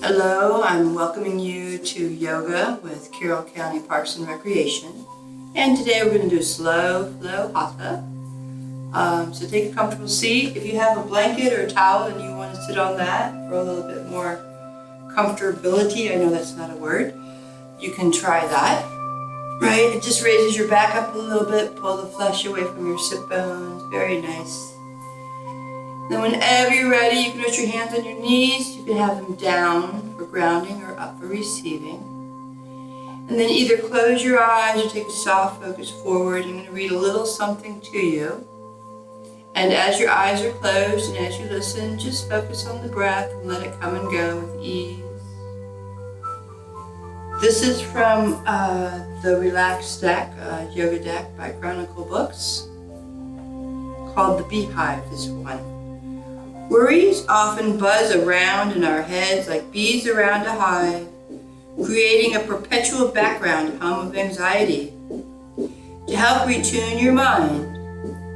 Hello, I'm welcoming you to yoga with Carroll County Parks and Recreation. And today we're going to do Slow Flow Hatha. So take a comfortable seat. If you have a blanket or a towel and you want to sit on that for a little bit more comfortability, I know that's not a word, you can try that. Right? It just raises your back up a little bit, pull the flesh away from your sit bones. Very nice. Then whenever you're ready, you can put your hands on your knees. You can have them down for grounding or up for receiving. And then either close your eyes or take a soft focus forward. I'm going to read a little something to you. And as your eyes are closed and as you listen, just focus on the breath and let it come and go with ease. This is from the Relaxed Deck, Yoga Deck by Chronicle Books, called The Beehive, this one. Worries often buzz around in our heads like bees around a hive, creating a perpetual background hum of anxiety. To help retune your mind,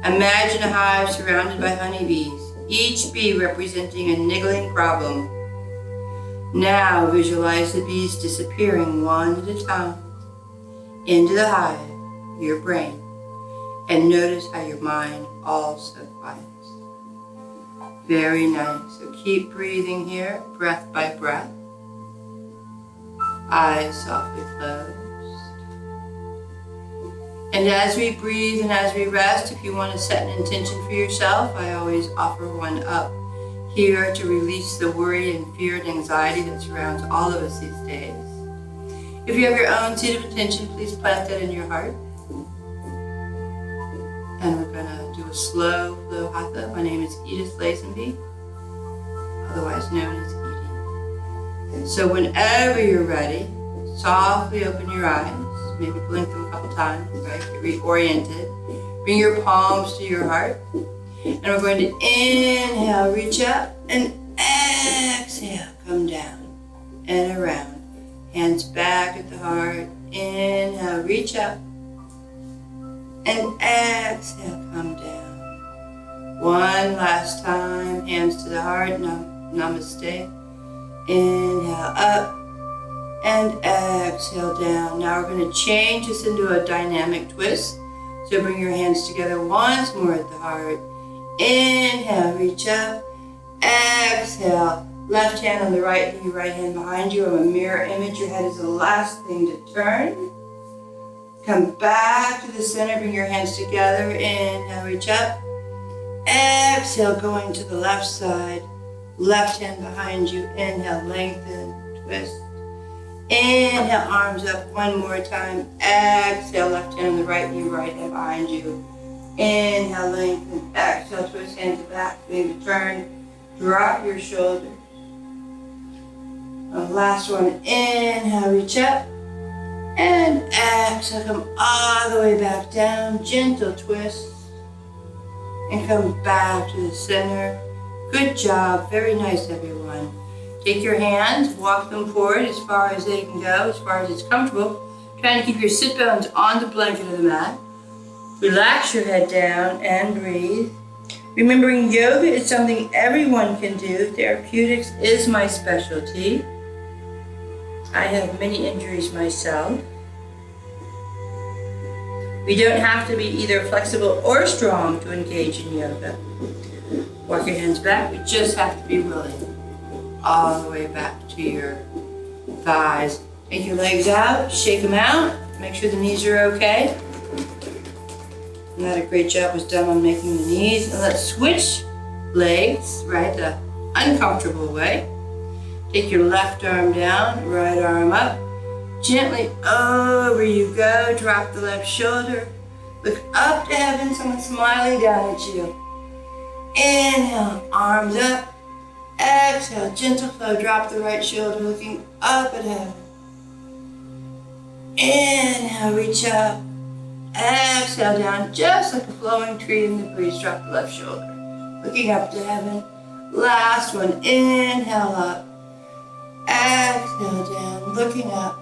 imagine a hive surrounded by honeybees, each bee representing a niggling problem. Now visualize the bees disappearing one at a time into the hive, your brain, and notice how your mind also quiets. Very nice. So keep breathing here, breath by breath. Eyes softly closed. And as we breathe and as we rest, if you want to set an intention for yourself, I always offer one up here to release the worry and fear and anxiety that surrounds all of us these days. If you have your own seed of intention, please plant that in your heart. And we're going to do a Slow Flow Hatha. My name is Edie Lazenby, otherwise known as Edie. So whenever you're ready, softly open your eyes, maybe blink them a couple times, right? Get reoriented. Bring your palms to your heart. And we're going to inhale, reach up, and exhale, come down and around. Hands back at the heart. Inhale, reach up. And exhale, come down. One last time, hands to the heart, namaste. Inhale up and exhale down. Now we're going to change this into a dynamic twist. So bring your hands together once more at the heart. Inhale, reach up. Exhale, left hand on the right knee, right hand behind you. I'm a mirror image. Your head is the last thing to turn. Come back to the center, bring your hands together. Inhale, reach up. Exhale, going to the left side. Left hand behind you. Inhale, lengthen, twist. Inhale, arms up one more time. Exhale, left hand on the right knee, right hand behind you. Inhale, lengthen. Exhale, twist hands back. Maybe turn. Drop your shoulders. Last one. Inhale, reach up. And exhale, come all the way back down, gentle twist, and come back to the center. Good job, very nice everyone. Take your hands, walk them forward as far as they can go, as far as it's comfortable. Trying to keep your sit bones on the blanket of the mat. Relax your head down and breathe. Remembering yoga is something everyone can do. Therapeutics is my specialty. I have many injuries myself. We don't have to be either flexible or strong to engage in yoga. Walk your hands back. We just have to be willing. All the way back to your thighs. Take your legs out, shake them out. Make sure the knees are okay. And that a great job was done on making the knees. And let's switch legs, right, the uncomfortable way. Take your left arm down, right arm up. Gently over you go. Drop the left shoulder. Look up to heaven, someone smiling down at you. Inhale, arms up. Exhale, gentle flow. Drop the right shoulder, looking up at heaven. Inhale, reach up. Exhale, down, just like a flowing tree in the breeze. Drop the left shoulder, looking up to heaven. Last one. Inhale up. Exhale down, looking up.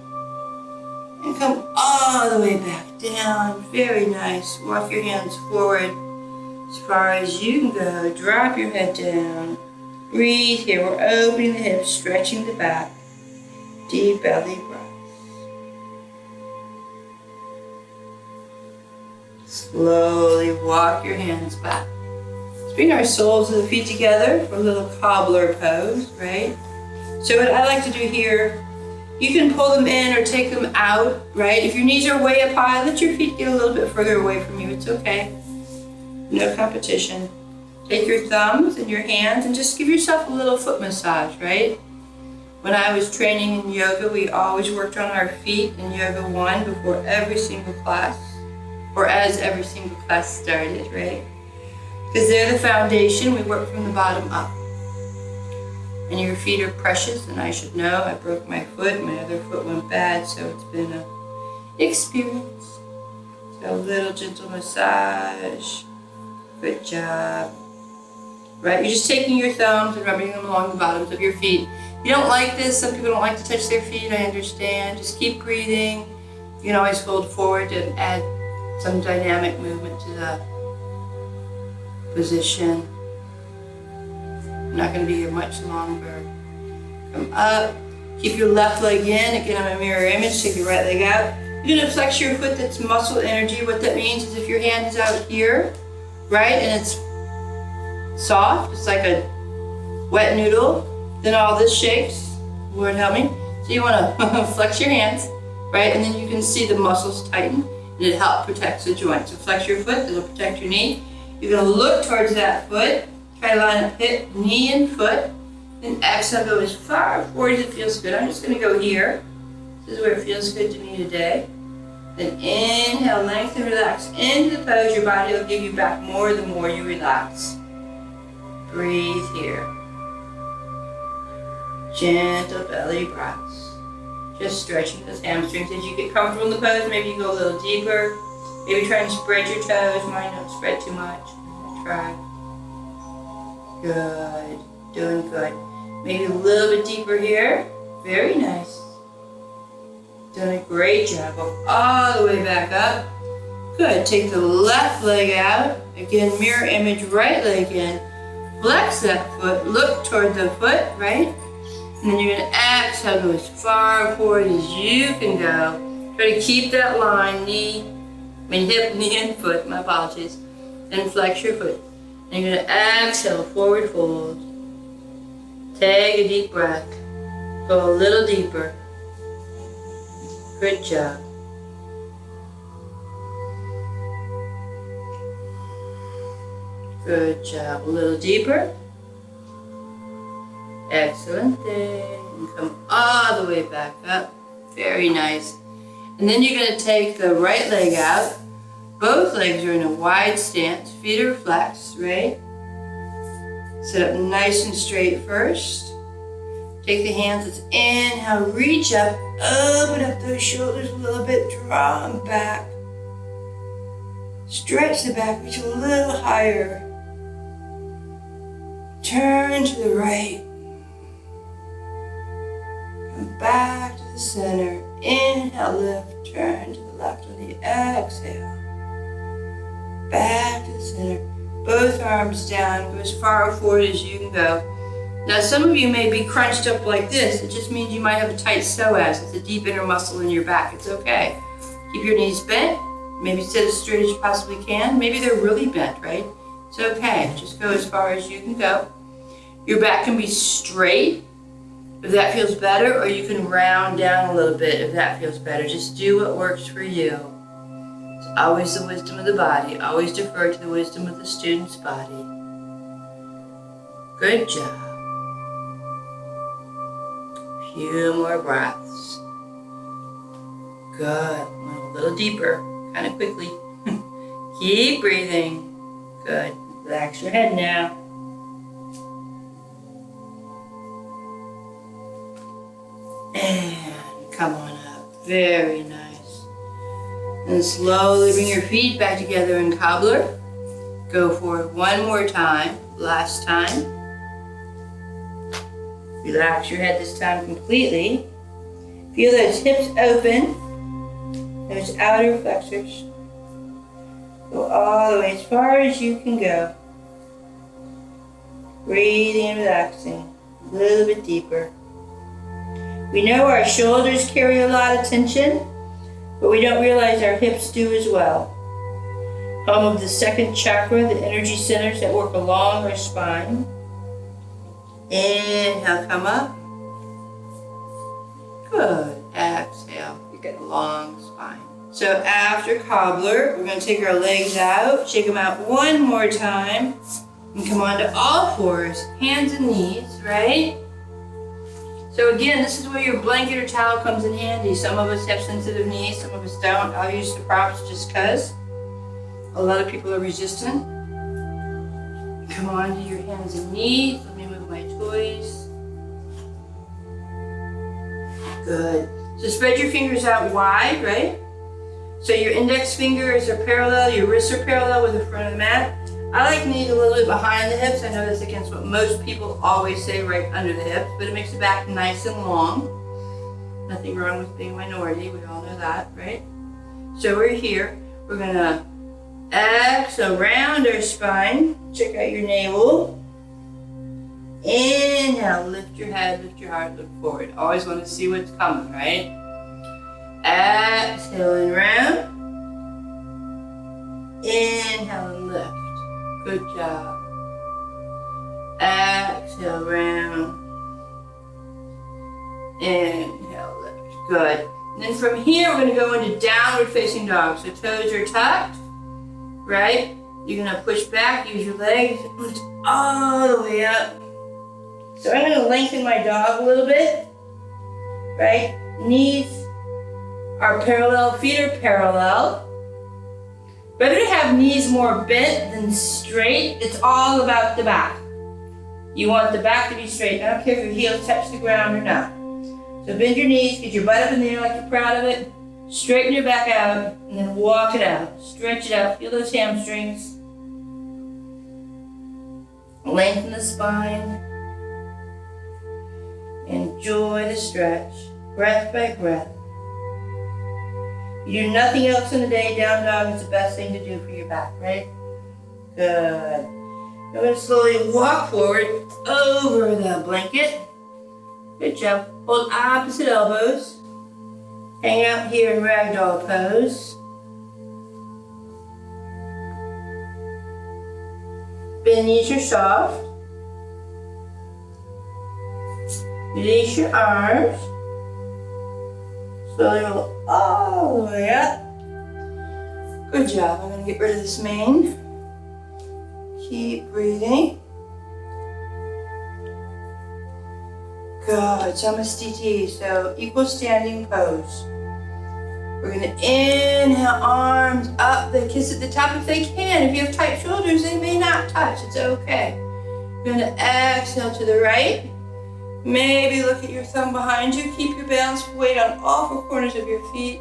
And come all the way back down. Very nice. Walk your hands forward as far as you can go. Drop your head down. Breathe here. We're opening the hips, stretching the back. Deep belly breath. Slowly walk your hands back. Let's bring our soles of the feet together for a little cobbler pose, right? So what I like to do here, you can pull them in or take them out, right? If your knees are way up high, let your feet get a little bit further away from you. It's okay. No competition. Take your thumbs and your hands and just give yourself a little foot massage, right? When I was training in yoga, we always worked on our feet in Yoga 1 before every single class, or as every single class started, right? Because they're the foundation. We work from the bottom up. And your feet are precious, and I should know. I broke my foot, my other foot went bad, so it's been an experience. So a little gentle massage. Good job. Right, you're just taking your thumbs and rubbing them along the bottoms of your feet. If you don't like this, some people don't like to touch their feet, I understand. Just keep breathing. You can always fold forward and add some dynamic movement to the position. I'm not going to be here much longer. Come up. Keep your left leg in. Again, I'm a mirror image. Take your right leg out. You're going to flex your foot. That's muscle energy. What that means is if your hand is out here, right, and it's soft, it's like a wet noodle, then all this shakes. Lord help me. So you want to flex your hands, right, and then you can see the muscles tighten, and it helps protect the joint. So flex your foot. It'll protect your knee. You're going to look towards that foot. Try to line up hip, knee, and foot. Then exhale, go as far forward as it feels good. I'm just going to go here. This is where it feels good to me today. Then inhale, lengthen, relax into the pose. Your body will give you back more the more you relax. Breathe here. Gentle belly breaths. Just stretching those hamstrings. As you get comfortable in the pose, maybe you go a little deeper. Maybe try and spread your toes. Mine don't spread too much. Try. Good. Doing good. Maybe a little bit deeper here. Very nice. Doing a great job. Go all the way back up. Good. Take the left leg out. Again, mirror image, right leg in. Flex that foot. Look toward the foot, right? And then you're going to exhale, go as far forward as you can go. Try to keep that line, hip, knee, and foot. My apologies. And flex your foot. And you're going to exhale, forward fold. Take a deep breath. Go a little deeper. Good job. Good job. A little deeper. Excellent thing. And come all the way back up. Very nice. And then you're going to take the right leg out. Both legs are in a wide stance. Feet are flexed, right? Sit up nice and straight first. Take the hands, let's inhale, reach up, open up those shoulders a little bit, draw them back. Stretch the back, reach a little higher. Turn to the right. Come back to the center. Inhale, lift, turn to the left on the exhale. Back to the center. Both arms down, go as far forward as you can go. Now some of you may be crunched up like this. It just means you might have a tight psoas. It's a deep inner muscle in your back. It's okay. Keep your knees bent. Maybe sit as straight as you possibly can. Maybe they're really bent, right? It's okay. Just go as far as you can go. Your back can be straight if that feels better, or you can round down a little bit if that feels better. Just do what works for you. It's always the wisdom of the body. Always defer to the wisdom of the student's body. Good job. Few more breaths. Good. A little deeper, kind of quickly. Keep breathing. Good. Relax your head now. And come on up. Very nice. And slowly bring your feet back together in cobbler. Go forward one more time. Last time. Relax your head this time completely. Feel those hips open. Those outer flexors. Go all the way as far as you can go. Breathing and relaxing. A little bit deeper. We know our shoulders carry a lot of tension, but we don't realize our hips do as well. Home of the second chakra, the energy centers that work along our spine. Inhale, come up. Good. Exhale. You get a long spine. So after cobbler, we're going to take our legs out, shake them out one more time, and come on to all fours, hands and knees, right? So again, this is where your blanket or towel comes in handy. Some of us have sensitive knees, some of us don't. I'll use the props just because. A lot of people are resistant. Come on to your hands and knees. Let me move my toys. Good. So spread your fingers out wide, right? So your index fingers are parallel, your wrists are parallel with the front of the mat. I like knees a little bit behind the hips. I know that's against what most people always say, right under the hips, but it makes the back nice and long. Nothing wrong with being a minority, we all know that, right? So we're here. We're gonna exhale, round our spine. Check out your navel. Inhale, lift your head, lift your heart, look forward. Always want to see what's coming, right? Exhale and round. Inhale and lift. Good job. Exhale, round. Inhale, lift. Good. And then from here, we're going to go into downward facing dog. So toes are tucked, right? You're going to push back, use your legs, lift all the way up. So I'm going to lengthen my dog a little bit, right? Knees are parallel, feet are parallel. Better to have knees more bent than straight. It's all about the back. You want the back to be straight. I don't care if your heels touch the ground or not. So bend your knees, get your butt up in the air like you're proud of it. Straighten your back out, and then walk it out. Stretch it out, feel those hamstrings. Lengthen the spine. Enjoy the stretch, breath by breath. You do nothing else in the day, down dog is the best thing to do for your back, right? Good. I'm going to slowly walk forward over the blanket. Good job. Hold opposite elbows. Hang out here in ragdoll pose. Bend knees are soft. Release your arms. Slowly roll all the way up. Good job. I'm going to get rid of this mane. Keep breathing. Good. Samastiti. So equal standing pose. We're going to inhale, arms up. They kiss at the top if they can. If you have tight shoulders, they may not touch. It's okay. You're going to exhale to the right. Maybe look at your thumb behind you. Keep your balanced weight on all four corners of your feet.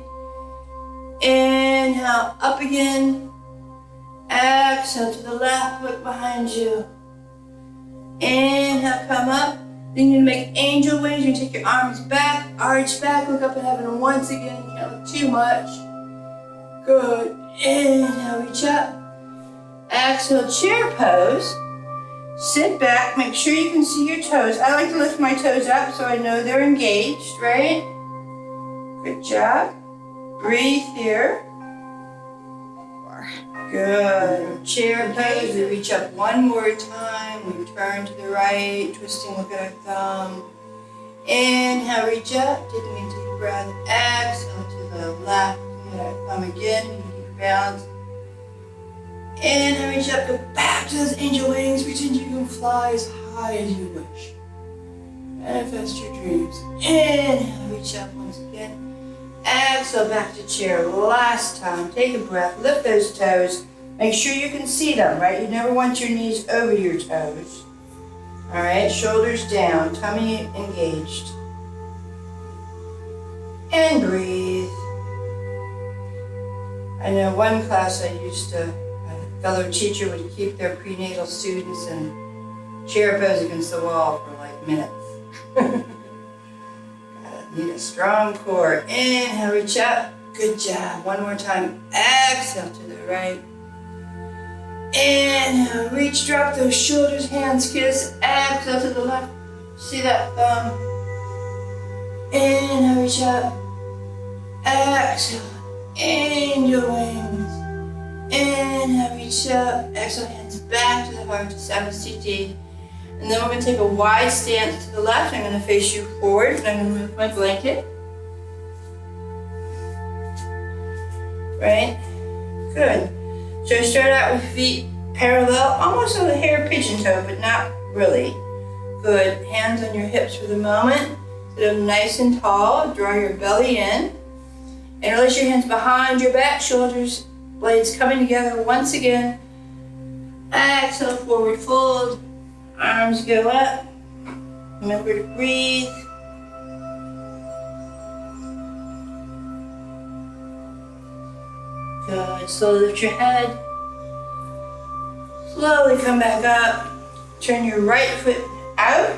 Inhale, up again. Exhale to the left, look behind you. Inhale, come up. Then you're going to make angel wings. You're going to take your arms back, arch back, look up at heaven. And once again, you can't look too much. Good. Inhale, reach up. Exhale, chair pose. Sit back, make sure you can see your toes. I like to lift my toes up so I know they're engaged, right? Good job. Breathe here. Good. Chair pose, we reach up one more time. We turn to the right, twisting, look at our thumb. Inhale, reach up, taking a deep breath. Exhale to the left, look at our thumb again, keep your balance. Inhale, reach up, go back to those angel wings. Pretend you can fly as high as you wish. Manifest your dreams. Inhale, reach up once again. Exhale, back to chair. Last time, take a breath, lift those toes. Make sure you can see them, right? You never want your knees over your toes. All right, shoulders down, tummy engaged. And breathe. I know one class I used to, a fellow teacher would keep their prenatal students in chair pose against the wall for like minutes. Need a strong core. Inhale, reach up. Good job. One more time. Exhale to the right. Inhale, reach, drop those shoulders, hands kiss. Exhale to the left. See that thumb? Inhale, reach up. Exhale, angel wings. Inhale, reach up. Exhale, hands back to the heart to 7CT. And then we're going to take a wide stance to the left. I'm going to face you forward, and I'm going to move my blanket. Right? Good. So I start out with feet parallel, almost on a hair pigeon toe, but not really. Good. Hands on your hips for the moment. Sit up nice and tall. Draw your belly in. And release your hands behind your back, shoulders, blades coming together once again. Exhale, forward fold. Arms go up. Remember to breathe. Good. Slowly lift your head. Slowly come back up. Turn your right foot out.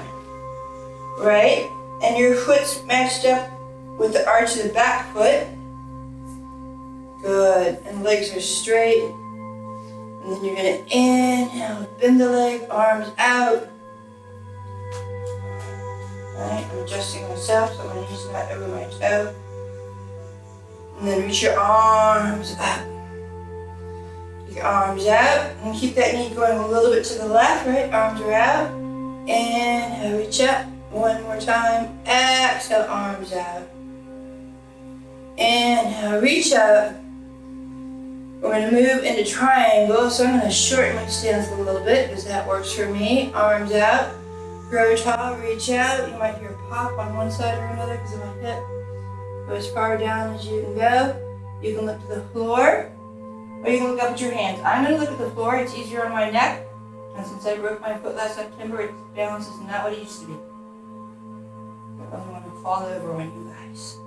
Right. And your foot's matched up with the arch of the back foot. Good. And legs are straight. And then you're going to inhale, bend the leg, arms out. Right. I'm adjusting myself, so I'm going to use that over my toe. And then reach your arms up. Your arms out. And keep that knee going a little bit to the left, right? Arms are out. Inhale, reach up. One more time. Exhale, arms out. Inhale, reach up. We're going to move into triangle. So I'm going to shorten my stance a little bit because that works for me. Arms out. Grow tall, reach out. You might hear a pop on one side or another because of my hip. Go as far down as you can go. You can look to the floor, or you can look up at your hands. I'm going to look at the floor. It's easier on my neck. And since I broke my foot last September, its balance is not what it used to be. I don't want to fall over on you guys.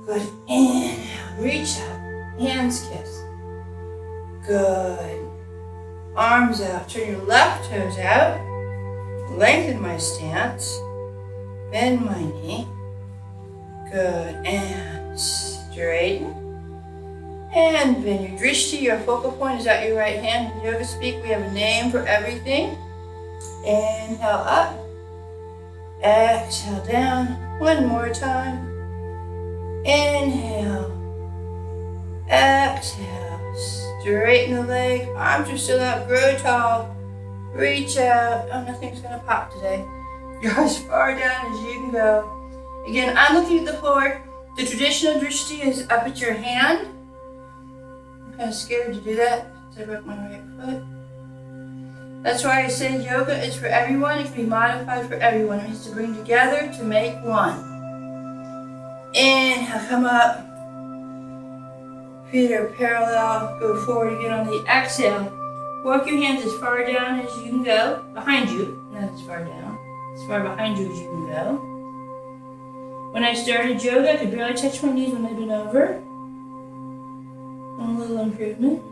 Good. Inhale. Reach up. Hands kiss. Good. Arms out. Turn your left toes out. Lengthen my stance. Bend my knee. Good. And straighten. And bend your drishti. Your focal point is at your right hand. In yoga speak, we have a name for everything. Inhale up. Exhale down. One more time. Inhale. Exhale. Straighten the leg. Arms are still out. Grow tall. Reach out. Oh, nothing's going to pop today. Go as far down as you can go. Again, I'm looking at the floor. The traditional drishti is up at your hand. I'm kind of scared to do that because I broke my right foot. That's why I say yoga is for everyone. It can be modified for everyone. It means to bring together to make one. Inhale, come up. Feet are parallel. Go forward again on the exhale. Walk your hands as far down as you can go. Behind you, not as far down. As far behind you as you can go. When I started yoga, I could barely touch my knees when I bent over. A little improvement.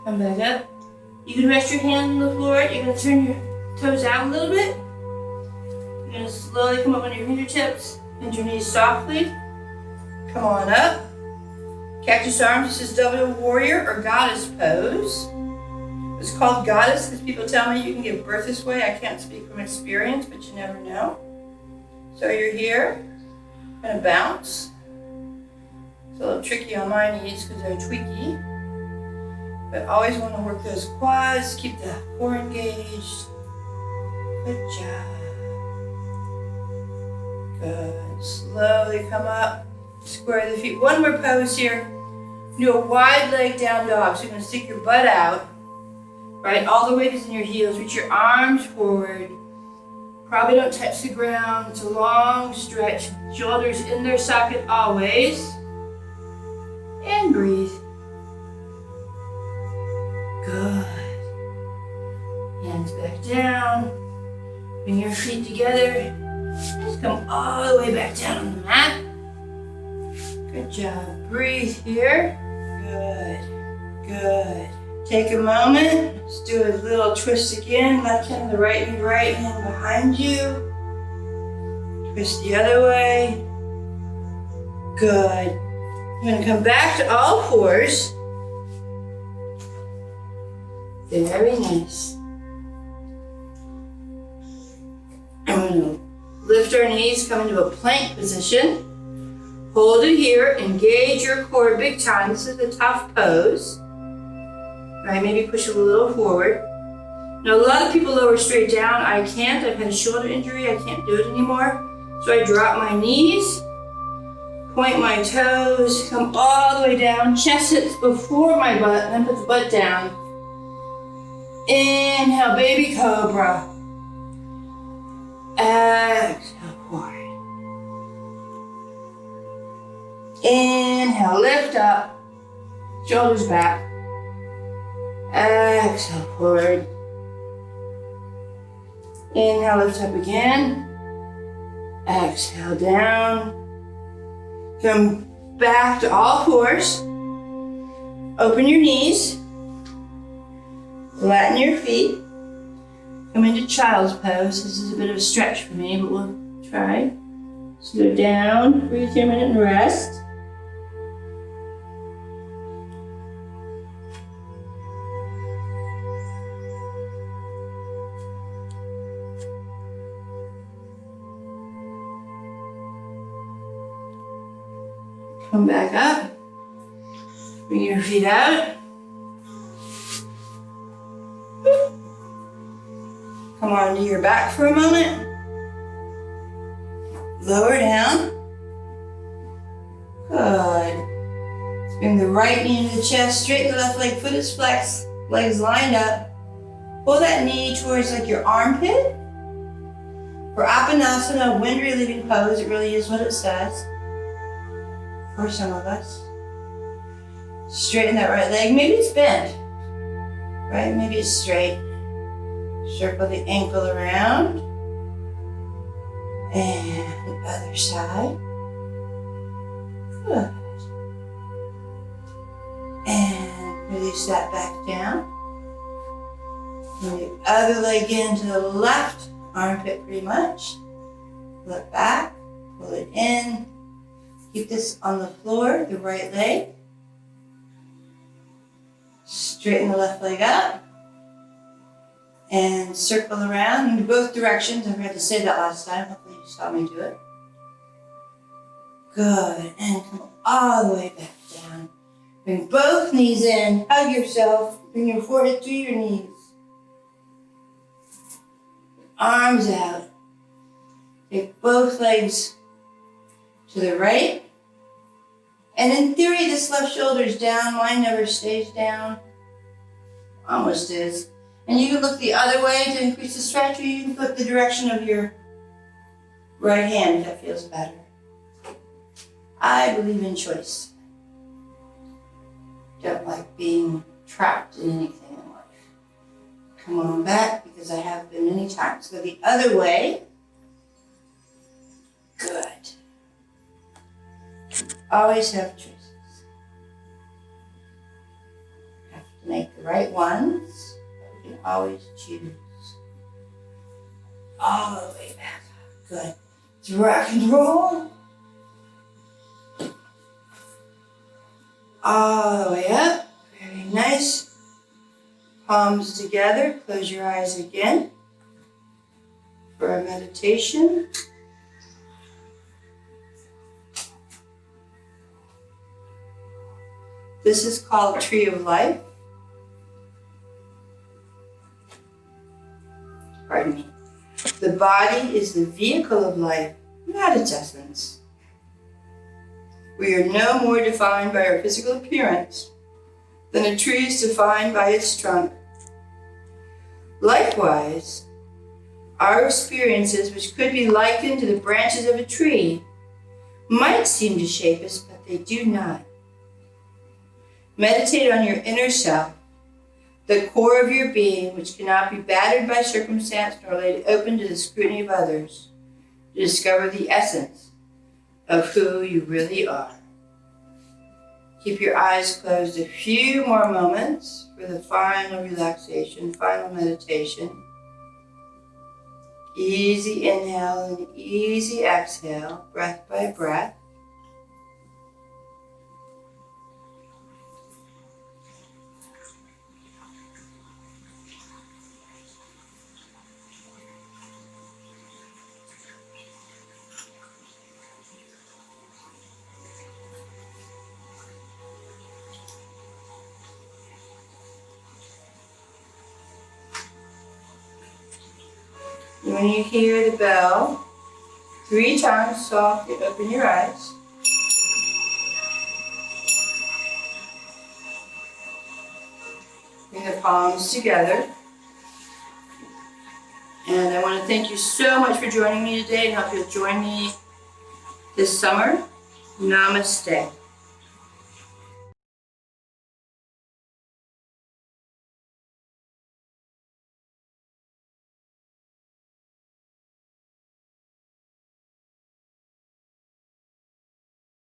Come back up. You can rest your hand on the floor. You're going to turn your toes out a little bit. You're going to slowly come up on your fingertips. Bend your knees softly. Come on up. Cactus arms. This is double warrior or goddess pose. It's called goddess because people tell me you can give birth this way. I can't speak from experience, but you never know. So you're here. Going to bounce. It's a little tricky on my knees because they're tweaky. But always want to work those quads. Keep the core engaged. Good job. Good. Slowly come up. Square the feet. One more pose here. Do a wide leg down dog. So you're going to stick your butt out. Right? All the weight is in your heels. Reach your arms forward. Probably don't touch the ground. It's a long stretch. Shoulders in their socket always. And breathe. Good. Hands back down. Bring your feet together. Just come all the way back down on the mat. Good job. Breathe here. Good. Good. Take a moment. Let's do a little twist again. Left hand to the right knee, right hand behind you. Twist the other way. Good. I'm going to come back to all fours. Very nice. I'm going to lift our knees, come into a plank position. Hold it here, engage your core big time. This is a tough pose. Right, maybe push it a little forward. Now a lot of people lower straight down. I can't, I've had a shoulder injury, I can't do it anymore. So I drop my knees, point my toes, come all the way down. Chest sits before my butt, and then put the butt down. Inhale, baby cobra. Exhale, forward. Inhale, lift up. Shoulders back. Exhale, forward. Inhale, lift up again. Exhale, down. Come back to all fours. Open your knees. Flatten your feet. Come into child's pose. This is a bit of a stretch for me, but we'll try. So go down, breathe here a minute and rest. Come back up. Bring your feet out. Come onto your back for a moment. Lower down. Good. Let's bring the right knee into the chest. Straighten the left leg. Foot is flexed. Legs lined up. Pull that knee towards like your armpit. For Apanasana, wind relieving pose, it really is what it says. For some of us. Straighten that right leg. Maybe it's bent. Right? Maybe it's straight. Circle the ankle around. And other side. Good. And release that back down. Bring the other leg into the left armpit pretty much. Look back. Pull it in. Keep this on the floor, the right leg. Straighten the left leg up. And circle around in both directions. I forgot to say that last time. Hopefully you saw me do it. Good. And come all the way back down. Bring both knees in. Hug yourself. Bring your forehead to your knees. Arms out. Take both legs to the right. And in theory, this left shoulder is down. Mine never stays down. Almost is. And you can look the other way to increase the stretch, or you can flip the direction of your right hand if that feels better. I believe in choice. Don't like being trapped in anything in life. Come on back, because I have been many times. Go the other way. Good. Always have choices. Have to make the right ones. You can always choose. All the way back up. Good. Let's rock and roll. All the way up. Very nice. Palms together. Close your eyes again for a meditation. This is called Tree of Life. Pardon me. The body is the vehicle of life, not its essence. We are no more defined by our physical appearance than a tree is defined by its trunk. Likewise, our experiences, which could be likened to the branches of a tree, might seem to shape us, but they do not. Meditate on your inner self, the core of your being, which cannot be battered by circumstance nor laid open to the scrutiny of others, to discover the essence of who you really are. Keep your eyes closed a few more moments for the final relaxation, final meditation. Easy inhale and easy exhale, breath by breath. When you hear the bell, 3 times softly open your eyes. Bring the palms together. And I want to thank you so much for joining me today and hope you'll join me this summer. Namaste.